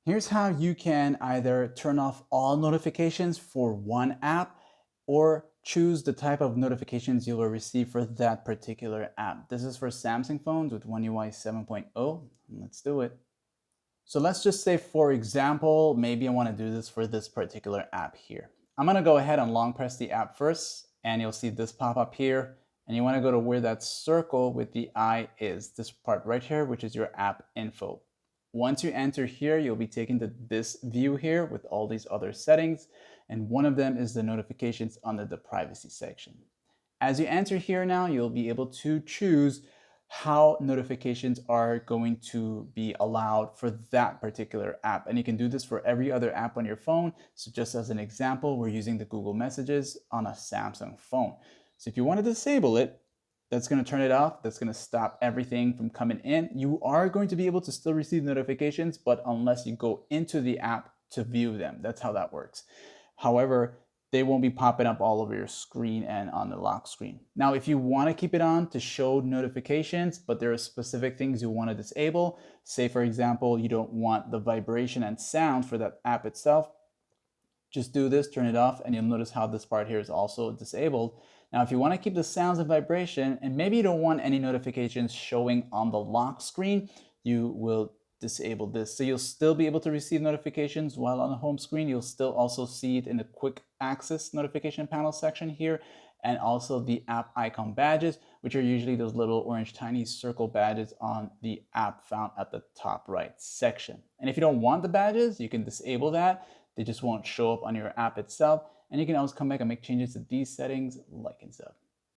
Here's how you can either turn off all notifications for one app or choose the type of notifications you will receive for that particular app. This is for Samsung phones with One UI 7.0. Let's do it. So let's just say, for example, maybe I want to do this for this particular app here. I'm going to go ahead and long press the app first, and you'll see this pop up here. And you want to go to where that circle with the eye is, this part right here, which is your app info. Once you enter here, you'll be taken to this view here with all these other settings. And one of them is the notifications under the privacy section. As you enter here now, you'll be able to choose how notifications are going to be allowed for that particular app. And you can do this for every other app on your phone. So just as an example, we're using the Google Messages on a Samsung phone. So if you want to disable it, that's going to turn it off. That's going to stop everything from coming in. You are going to be able to still receive notifications, but unless you go into the app to view them. That's how that works. However, they won't be popping up all over your screen and on the lock screen. Now, if you want to keep it on to show notifications, but there are specific things you want to disable, say for example, you don't want the vibration and sound for that app itself, just do this, turn it off, and you'll notice how this part here is also disabled. Now, if you want to keep the sounds and vibration, and maybe you don't want any notifications showing on the lock screen, you will disable this. So you'll still be able to receive notifications while on the home screen. You'll still also see it in the quick access notification panel section here, and also the app icon badges, which are usually those little orange tiny circle badges on the app found at the top right section. And if you don't want the badges, you can disable that. They just won't show up on your app itself. And you can always come back and make changes to these settings like and so.